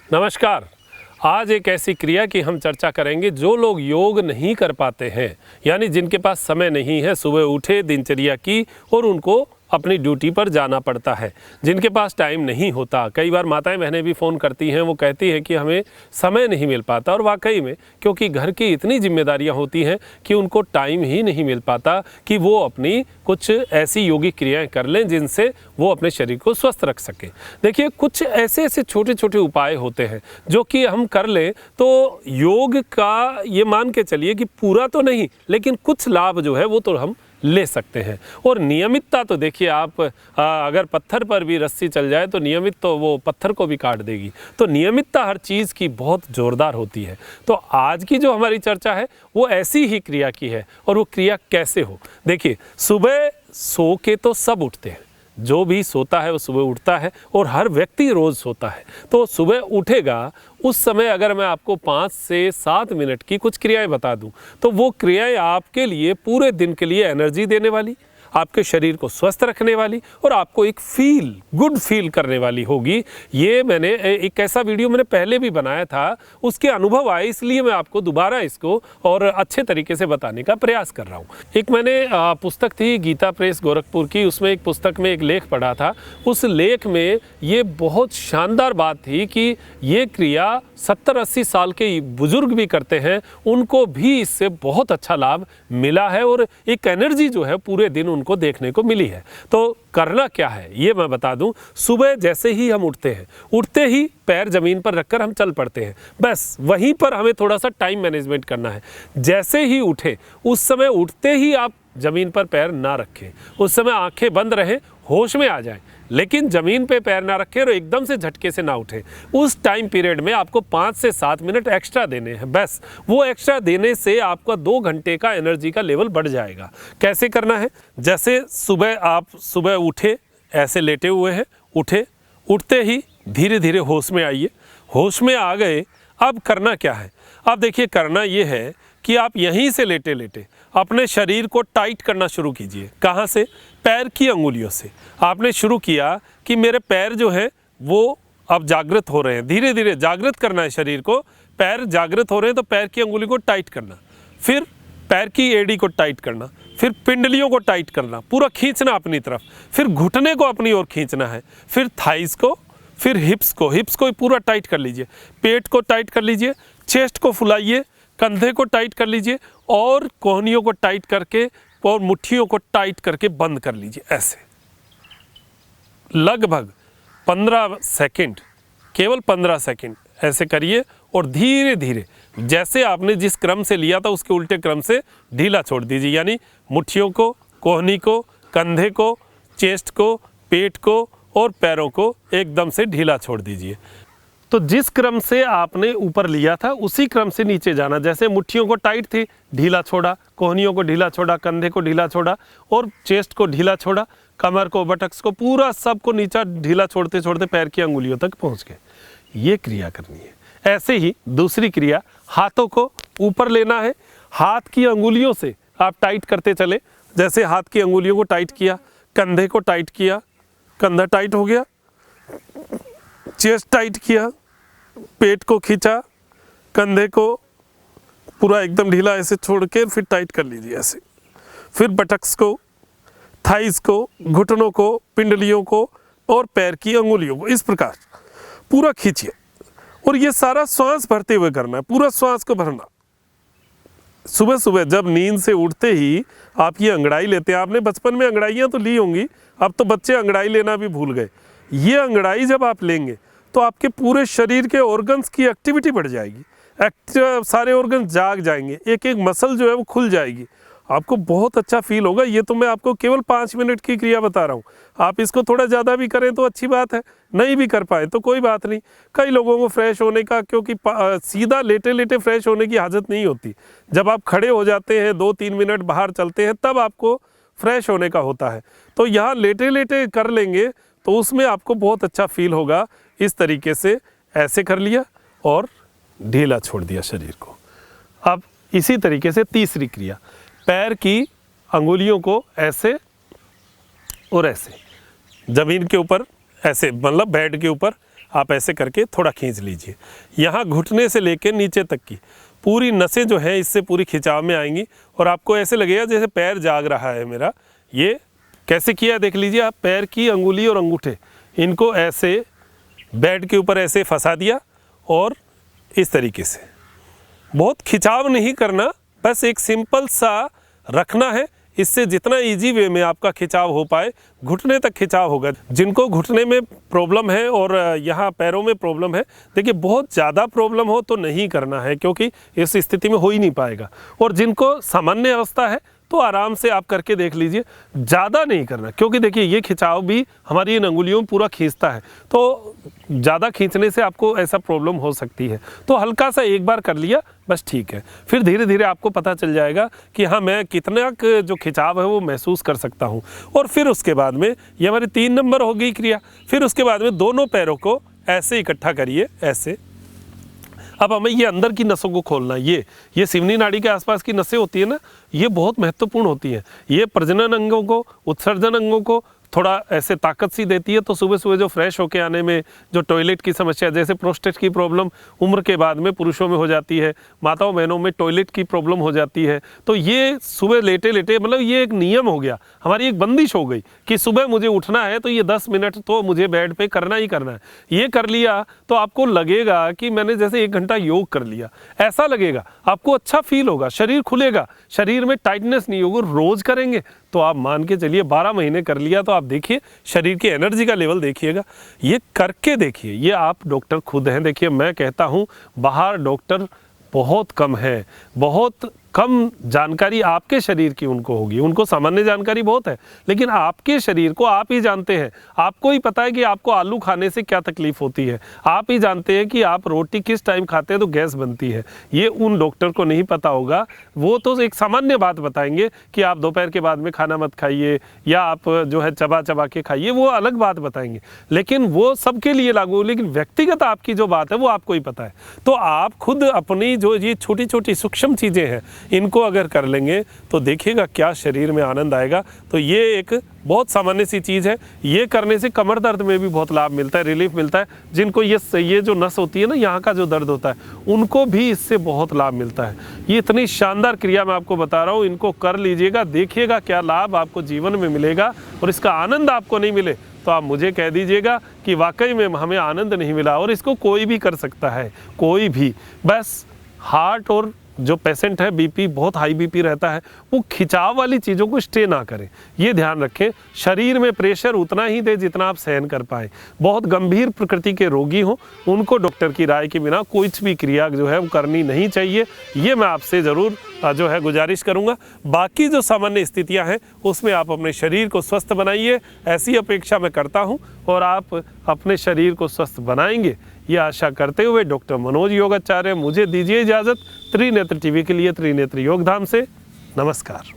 नमस्कार। आज एक ऐसी क्रिया की हम चर्चा करेंगे जो लोग योग नहीं कर पाते हैं, यानी जिनके पास समय नहीं है, सुबह उठे दिनचर्या की और उनको अपनी ड्यूटी पर जाना पड़ता है, जिनके पास टाइम नहीं होता। कई बार माताएं बहनें भी फ़ोन करती हैं, वो कहती हैं कि हमें समय नहीं मिल पाता, और वाकई में क्योंकि घर की इतनी जिम्मेदारियां होती हैं कि उनको टाइम ही नहीं मिल पाता कि वो अपनी कुछ ऐसी योगिक क्रियाएं कर लें जिनसे वो अपने शरीर को स्वस्थ रख सकें। देखिए, कुछ ऐसे छोटे छोटे उपाय होते हैं जो कि हम कर लें तो योग का ये मान के चलिए कि पूरा तो नहीं, लेकिन कुछ लाभ जो है वो तो हम ले सकते हैं। और नियमितता तो देखिए, आप अगर पत्थर पर भी रस्सी चल जाए तो नियमित तो वो पत्थर को भी काट देगी। तो नियमितता हर चीज़ की बहुत ज़ोरदार होती है। तो आज की जो हमारी चर्चा है वो ऐसी ही क्रिया की है। और वो क्रिया कैसे हो, देखिए, सुबह सो के तो सब उठते हैं, जो भी सोता है वो सुबह उठता है, और हर व्यक्ति रोज़ सोता है। तो सुबह उठेगा उस समय अगर मैं आपको 5 से 7 मिनट की कुछ क्रियाएं बता दूं, तो वो क्रियाएं आपके लिए पूरे दिन के लिए एनर्जी देने वाली, आपके शरीर को स्वस्थ रखने वाली और आपको एक गुड फील करने वाली होगी। ये मैंने एक ऐसा वीडियो मैंने पहले भी बनाया था, उसके अनुभव आए, इसलिए मैं आपको दोबारा इसको और अच्छे तरीके से बताने का प्रयास कर रहा हूँ। एक मैंने पुस्तक थी गीता प्रेस गोरखपुर की, उसमें एक पुस्तक में एक लेख पढ़ा था। उस लेख में ये बहुत शानदार बात थी कि ये क्रिया 70-80 साल के बुजुर्ग भी करते हैं, उनको भी इससे बहुत अच्छा लाभ मिला है और एक एनर्जी जो है पूरे दिन उनको देखने को मिली है। तो करना क्या है ये मैं बता दूं। सुबह जैसे ही हम उठते हैं, उठते ही पैर जमीन पर रखकर हम चल पड़ते हैं, बस वहीं पर हमें थोड़ा सा टाइम मैनेजमेंट करना है। जैसे ही उठे उस समय उठते ही आप जमीन पर पैर ना रखें, उस समय आंखें बंद रहें, होश में आ जाएं, लेकिन ज़मीन पे पैर ना रखें और एकदम से झटके से ना उठें। उस टाइम पीरियड में आपको 5 से 7 मिनट एक्स्ट्रा देने हैं, बस। वो एक्स्ट्रा देने से आपका 2 घंटे का एनर्जी का लेवल बढ़ जाएगा। कैसे करना है, जैसे आप सुबह उठे, ऐसे लेटे हुए हैं, उठते ही धीरे धीरे होश में आइए। होश में आ गए, अब करना क्या है। अब देखिए, करना ये है कि आप यहीं से लेटे लेटे अपने शरीर को टाइट करना शुरू कीजिए। कहाँ से? पैर की अंगुलियों से। आपने शुरू किया कि मेरे पैर जो है वो अब जागृत हो रहे हैं, धीरे धीरे जागृत करना है शरीर को। पैर जागृत हो रहे हैं तो पैर की अंगुली को टाइट करना, फिर पैर की एड़ी को टाइट करना, फिर पिंडलियों को टाइट करना, पूरा खींचना अपनी तरफ, फिर घुटने को अपनी ओर खींचना है, फिर थाइस को, फिर हिप्स को पूरा टाइट कर लीजिए, पेट को टाइट कर लीजिए, चेस्ट को फुलाइए, कंधे को टाइट कर लीजिए और कोहनियों को टाइट करके और मुट्ठियों को टाइट करके बंद कर लीजिए। ऐसे लगभग 15 सेकंड, केवल 15 सेकंड ऐसे करिए और धीरे धीरे जैसे आपने जिस क्रम से लिया था उसके उल्टे क्रम से ढीला छोड़ दीजिए। यानी मुट्ठियों को, कोहनी को, कंधे को, चेस्ट को, पेट को और पैरों को एकदम से ढीला छोड़ दीजिए। तो जिस क्रम से आपने ऊपर लिया था उसी क्रम से नीचे जाना। जैसे मुट्ठियों को टाइट थी, ढीला छोड़ा, कोहनियों को ढीला छोड़ा, कंधे को ढीला छोड़ा और चेस्ट को ढीला छोड़ा, कमर को, बटक्स को, पूरा सबको नीचा ढीला छोड़ते छोड़ते पैर की अंगुलियों तक पहुंच गए। ये क्रिया करनी है। ऐसे ही दूसरी क्रिया, हाथों को ऊपर लेना है, हाथ की अंगुलियों से आप टाइट करते चले। जैसे हाथ की अंगुलियों को टाइट किया, कंधे को टाइट किया, कंधा टाइट हो गया, चेस्ट टाइट किया, पेट को खींचा, कंधे को पूरा एकदम ढीला ऐसे छोड़ के फिर टाइट कर लीजिए ऐसे, फिर बटक्स को, थाइस को, घुटनों को, पिंडलियों को और पैर की अंगुलियों को इस प्रकार पूरा खींचिए। और ये सारा श्वास भरते हुए करना है, पूरा श्वास को भरना। सुबह सुबह जब नींद से उठते ही आप ये अंगड़ाई लेते हैं, आपने बचपन में अंगड़ाइयाँ तो ली होंगी, अब तो बच्चे अंगड़ाई लेना भी भूल गए। ये अंगड़ाई जब आप लेंगे तो आपके पूरे शरीर के ऑर्गन्स की एक्टिविटी बढ़ जाएगी, सारे ऑर्गन्स जाग जाएंगे, एक एक मसल जो है वो खुल जाएगी, आपको बहुत अच्छा फील होगा। ये तो मैं आपको केवल 5 मिनट की क्रिया बता रहा हूँ। आप इसको थोड़ा ज़्यादा भी करें तो अच्छी बात है, नहीं भी कर पाए तो कोई बात नहीं। कई लोगों को फ्रेश होने का, क्योंकि सीधा लेटे लेटे फ्रेश होने की हाजत नहीं होती, जब आप खड़े हो जाते हैं 2-3 मिनट बाहर चलते हैं तब आपको फ्रेश होने का होता है। तो यहाँ लेटे लेटे कर लेंगे तो उसमें आपको बहुत अच्छा फील होगा। इस तरीके से ऐसे कर लिया और ढीला छोड़ दिया शरीर को। अब इसी तरीके से तीसरी क्रिया, पैर की अंगुलियों को ऐसे और ऐसे ज़मीन के ऊपर, ऐसे मतलब बेड के ऊपर आप ऐसे करके थोड़ा खींच लीजिए। यहाँ घुटने से लेकर नीचे तक की पूरी नसें जो हैं इससे पूरी खिंचाव में आएंगी और आपको ऐसे लगेगा जैसे पैर जाग रहा है मेरा। ये कैसे किया देख लीजिए आप। पैर की अंगुली और अंगूठे इनको ऐसे बेड के ऊपर ऐसे फंसा दिया और इस तरीके से, बहुत खिंचाव नहीं करना, बस एक सिंपल सा रखना है। इससे जितना इजी वे में आपका खिंचाव हो पाए, घुटने तक खिंचाव होगा। जिनको घुटने में प्रॉब्लम है और यहाँ पैरों में प्रॉब्लम है, देखिए बहुत ज़्यादा प्रॉब्लम हो तो नहीं करना है क्योंकि इस स्थिति में हो ही नहीं पाएगा। और जिनको सामान्य अवस्था है तो आराम से आप करके देख लीजिए, ज़्यादा नहीं करना क्योंकि देखिए ये खिंचाव भी हमारी इन अंगुलियों में पूरा खींचता है, तो ज़्यादा खींचने से आपको ऐसा प्रॉब्लम हो सकती है। तो हल्का सा एक बार कर लिया बस ठीक है। फिर धीरे धीरे आपको पता चल जाएगा कि हाँ मैं कितना जो खिंचाव है वो महसूस कर सकता हूँ। और फिर उसके बाद में ये हमारी 3 नंबर हो गई क्रिया। फिर उसके बाद में दोनों पैरों को ऐसे इकट्ठा करिए, ऐसे। अब हमें ये अंदर की नसों को खोलना है। ये सिवनी नाड़ी के आसपास की नसें होती है ना, ये बहुत महत्वपूर्ण होती हैं। ये प्रजनन अंगों को, उत्सर्जन अंगों को थोड़ा ऐसे ताकत सी देती है। तो सुबह सुबह जो फ्रेश होके आने में जो टॉयलेट की समस्या, जैसे प्रोस्टेट की प्रॉब्लम उम्र के बाद में पुरुषों में हो जाती है, माताओं बहनों में टॉयलेट की प्रॉब्लम हो जाती है, तो ये सुबह लेटे लेटे मतलब ये एक नियम हो गया, हमारी एक बंदिश हो गई कि सुबह मुझे उठना है तो ये 10 मिनट तो मुझे बेड पे करना ही करना है। ये कर लिया तो आपको लगेगा कि मैंने जैसे 1 घंटा योग कर लिया, ऐसा लगेगा, आपको अच्छा फील होगा, शरीर खुलेगा, शरीर में टाइटनेस नहीं होगा। रोज़ करेंगे तो आप मान के चलिए 12 महीने कर लिया तो आप देखिए शरीर की एनर्जी का लेवल देखिएगा। ये करके देखिए, ये आप डॉक्टर खुद हैं। देखिए मैं कहता हूँ बाहर डॉक्टर बहुत कम है, बहुत कम जानकारी आपके शरीर की उनको होगी, उनको सामान्य जानकारी बहुत है, लेकिन आपके शरीर को आप ही जानते हैं। आपको ही पता है कि आपको आलू खाने से क्या तकलीफ होती है, आप ही जानते हैं कि आप रोटी किस टाइम खाते हैं तो गैस बनती है। ये उन डॉक्टर को नहीं पता होगा, वो तो एक सामान्य बात बताएंगे कि आप दोपहर के बाद में खाना मत खाइए या आप जो है चबा चबा के खाइए, वो अलग बात बताएंगे, लेकिन वो सबके लिए लागू। लेकिन व्यक्तिगत आपकी जो बात है वो आपको ही पता है। तो आप खुद अपनी जो ये छोटी छोटी सूक्ष्म चीज़ें हैं इनको अगर कर लेंगे तो देखिएगा क्या शरीर में आनंद आएगा। तो ये एक बहुत सामान्य सी चीज़ है, ये करने से कमर दर्द में भी बहुत लाभ मिलता है, रिलीफ मिलता है। जिनको ये जो नस होती है ना, यहाँ का जो दर्द होता है, उनको भी इससे बहुत लाभ मिलता है। ये इतनी शानदार क्रिया मैं आपको बता रहा हूँ, इनको कर लीजिएगा, देखिएगा क्या लाभ आपको जीवन में मिलेगा। और इसका आनंद आपको नहीं मिले तो आप मुझे कह दीजिएगा कि वाकई में हमें आनंद नहीं मिला। और इसको कोई भी कर सकता है, कोई भी। बस हार्ट और जो पेशेंट है बीपी, बहुत हाई बीपी रहता है, वो खिंचाव वाली चीज़ों को स्टे ना करें, ये ध्यान रखें। शरीर में प्रेशर उतना ही दे जितना आप सहन कर पाएँ। बहुत गंभीर प्रकृति के रोगी हों, उनको डॉक्टर की राय के बिना कोई भी क्रिया जो है वो करनी नहीं चाहिए। ये मैं आपसे ज़रूर जो है गुजारिश करूँगा। बाकी जो सामान्य स्थितियाँ हैं उसमें आप अपने शरीर को स्वस्थ बनाइए, ऐसी अपेक्षा मैं करता हूँ। और आप अपने शरीर को स्वस्थ बनाएंगे ये आशा करते हुए डॉक्टर मनोज योगाचार्य मुझे दीजिए इजाज़त। त्रिनेत्र टीवी के लिए त्रिनेत्र योगधाम से नमस्कार।